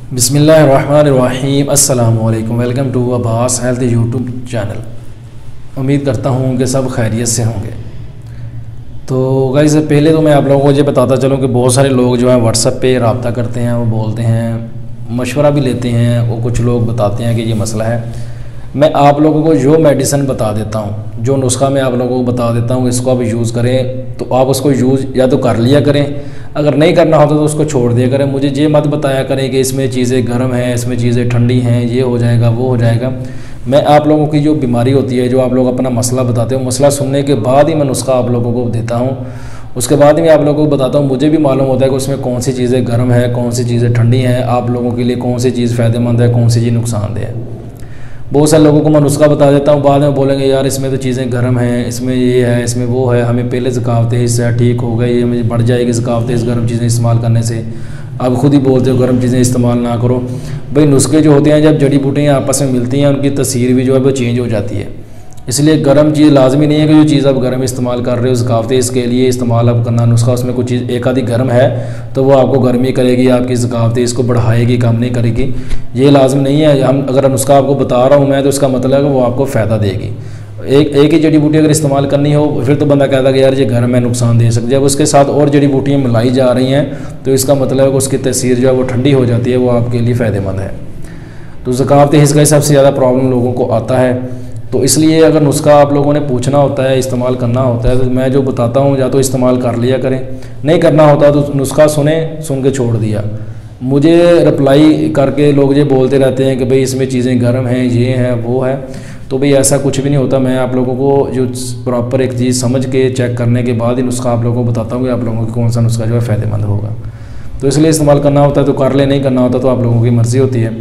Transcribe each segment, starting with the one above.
बिस्मिल्लाहिर्रहमानिर्रहीम अस्सलाम वालेकुम। Welcome to Abbas health YouTube channel. उम्मीद करता हूँ कि सब खैरियत से होंगे। तो गाइस पहले तो मैं आप लोगों को ये बताता चलूँ कि बहुत सारे लोग जो है व्हाट्सएप पे रब्ता करते हैं, वो बोलते हैं, मशवरा भी लेते हैं, वो कुछ लोग बताते हैं कि ये मसला है। मैं आप लोगों को जो मेडिसिन बता देता हूँ, जो नुस्खा मैं आप लोगों को बता देता हूँ, इसको आप यूज़ करें तो आप उसको यूज़ या तो कर लिया करें, अगर नहीं करना होता तो उसको छोड़ दिया करें। मुझे ये मत बताया करें कि इसमें चीज़ें गर्म हैं, इसमें चीज़ें ठंडी हैं, ये हो जाएगा वो हो जाएगा। मैं आप लोगों की जो बीमारी होती है, जो आप लोग अपना मसला बताते हो, मसला सुनने के बाद ही मैं नुस्खा आप लोगों को देता हूँ। उसके बाद ही मैं आप लोगों को बताता हूँ। मुझे भी मालूम होता है कि उसमें कौन सी चीज़ें गर्म है, कौन सी चीज़ें ठंडी हैं, आप लोगों के लिए कौन सी चीज़ फ़ायदेमंद है, कौन सी चीज़ नुकसानदेह है। बहुत सारे लोगों को मैं नुस्खा बता देता हूँ, बाद में बोलेंगे यार इसमें तो चीज़ें गर्म हैं, इसमें ये है, इसमें वो है, हमें पहले ज़कावते इससे ठीक हो गई, हमें बढ़ जाएगी ज़कावते इस गर्म चीज़ें इस्तेमाल करने से। आप खुद ही बोलते हो गर्म चीज़ें इस्तेमाल ना करो। भाई नुस्खे जो होते हैं, जब जड़ी बूटियाँ आपस में मिलती हैं, उनकी तसीर भी जो है वो चेंज हो जाती है। इसलिए गर्म चीज़ लाजमी नहीं है कि जो चीज़ आप गर्म इस्तेमाल कर रहे हो ज़कावते इसके लिए इस्तेमाल आप करना। नुस्खा उसमें कुछ चीज़ एक आधी गर्म है तो वो आपको गर्मी करेगी, आपकी ज़कावते इसको बढ़ाएगी, कम नहीं करेगी, ये लाजम नहीं है। हम अगर नुस्खा आपको बता रहा हूँ मैं, तो इसका मतलब है कि वो आपको फ़ायदा देगी। एक ही जड़ी बूटी अगर इस्तेमाल करनी हो फिर तो बंदा कहता है कि यार ये गर्म है, नुकसान दे सकती है। जब उसके साथ और जड़ी बूटियाँ मिलाई जा रही हैं तो इसका मतलब है कि उसकी तसीर जो है वो ठंडी हो जाती है, वो आपके लिए फ़ायदेमंद है। तो ज़कावते इसका सबसे ज़्यादा प्रॉब्लम लोगों को आता है। तो इसलिए अगर नुस्खा आप लोगों ने पूछना होता है, इस्तेमाल करना होता है, तो मैं जो बताता हूँ या तो इस्तेमाल कर लिया करें, नहीं करना होता तो नुस्खा सुन के छोड़ दिया। मुझे रिप्लाई करके लोग ये बोलते रहते हैं कि भाई इसमें चीज़ें गर्म हैं, ये हैं, वो है। तो भाई ऐसा कुछ भी नहीं होता। मैं आप लोगों को जो प्रॉपर एक चीज़ समझ के चेक करने के बाद ही नुस्खा आप लोगों को बताता हूँ कि आप लोगों को कौन सा नुस्खा जो है फ़ायदेमंद होगा। तो इसलिए इस्तेमाल करना होता है तो कर ले, नहीं करना होता तो आप लोगों की मर्ज़ी होती है।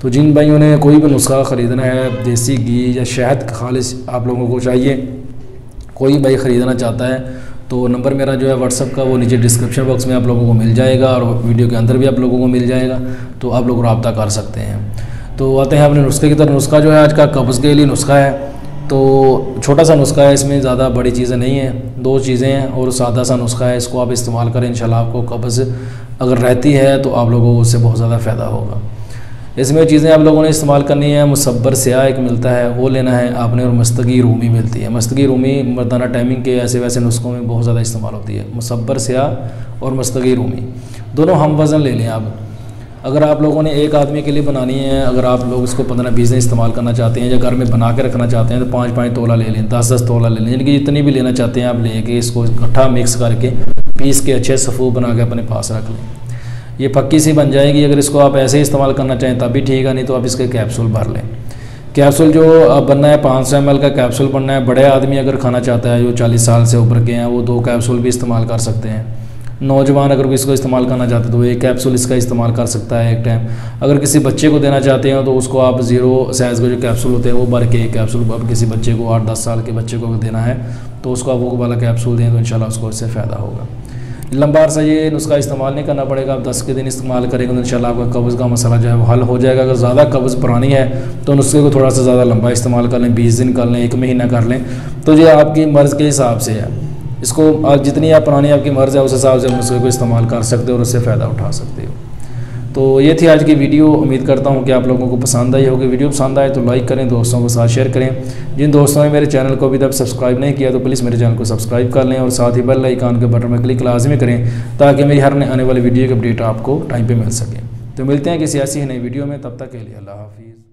तो जिन भाइयों ने कोई भी नुस्खा ख़रीदना है, देसी घी या शहद खालिस आप लोगों को चाहिए, कोई भाई ख़रीदना चाहता है तो नंबर मेरा जो है व्हाट्सअप का वो नीचे डिस्क्रिप्शन बॉक्स में आप लोगों को मिल जाएगा और वीडियो के अंदर भी आप लोगों को मिल जाएगा, तो आप लोग रब्ता कर सकते हैं। तो आते हैं अपने नुस्खे की तरफ। नुस्खा जो है आज का कब्ज़ के लिए नुस्खा है। तो छोटा सा नुस्खा है, इसमें ज़्यादा बड़ी चीज़ें नहीं हैं, 2 चीज़ें हैं और सादा सा नुस्खा है। इसको आप इस्तेमाल करें, इंशाल्लाह आपको कब्ज़ अगर रहती है तो आप लोगों को उससे बहुत ज़्यादा फ़ायदा होगा। इसमें चीज़ें आप लोगों ने इस्तेमाल करनी है। मुसब्बर स्याह एक मिलता है, वो लेना है आपने, और मस्तगी रूमी मिलती है। मस्तगी रूमी मर्दाना टाइमिंग के ऐसे वैसे नुस्खों में बहुत ज़्यादा इस्तेमाल होती है। मुसब्बर स्याह और मस्तगी रूमी दोनों हम वज़न ले लें आप। अगर आप लोगों ने एक आदमी के लिए बनानी है, अगर आप लोग इसको 15-20 दिन इस्तेमाल करना चाहते हैं या घर में बना के रखना चाहते हैं तो 5-5 तोला ले लें, 10-10 तोला ले लें, यानी कि जितनी भी लेना चाहते हैं आप लेके इसको इकट्ठा मिक्स करके पीस के अच्छे सफ़ूफ बना के अपने पास रख लें। ये पक्की सी बन जाएगी। अगर इसको आप ऐसे ही इस्तेमाल करना चाहें तब भी ठीक है, नहीं तो आप इसके कैप्सूल भर लें। कैप्सूल जो बनना है 500 ml का कैप्सूल बनना है। बड़े आदमी अगर खाना चाहता है, जो 40 साल से ऊपर के हैं, वो 2 कैप्सूल भी इस्तेमाल कर सकते हैं। नौजवान अगर इसको इस्तेमाल करना चाहते हैं तो 1 कैप्सूल इसका इस्तेमाल कर सकता है एक टाइम। अगर किसी बच्चे को देना चाहते हैं तो उसको आप 0 साइज़ के जो कैप्सूल होते हैं वो भर के 1 कैप्सूल, अब किसी बच्चे को 8-10 साल के बच्चे को देना है तो उसको आप वो वाला कैप्सूल दें तो इंशाल्लाह उसको इससे फ़ायदा होगा। लंबा अर्सा ये नुस्खा इस्तेमाल नहीं करना पड़ेगा। आप 10 के दिन इस्तेमाल करेंगे तो इंशाल्लाह आपका कब्ज़ का मसला जो है वो हल हो जाएगा। अगर ज़्यादा कब्ज़ पुरानी है तो नुस्खे को थोड़ा सा ज़्यादा लंबा इस्तेमाल कर लें, 20 दिन कर लें, 1 महीना कर लें, तो ये आपकी मर्ज़ के हिसाब से है। इसको जितनी आप पुरानी आपकी मर्ज़ है उस हिसाब से नुस्खे को इस्तेमाल कर सकते हो और उससे फ़ायदा उठा सकते हो। तो ये थी आज की वीडियो। उम्मीद करता हूँ कि आप लोगों को पसंद आई होगी। वीडियो पसंद आए तो लाइक करें, दोस्तों के साथ शेयर करें। जिन दोस्तों ने मेरे चैनल को अभी तक सब्सक्राइब नहीं किया तो प्लीज़ मेरे चैनल को सब्सक्राइब कर लें और साथ ही बेल आइकन के बटन में क्लिक लाजमी करें ताकि मेरी हर आने वाली वीडियो की अपडेट आपको टाइम पर मिल सके। तो मिलते हैं किसी ऐसी नई वीडियो में, तब तक के लिए अल्लाह हाफिज़।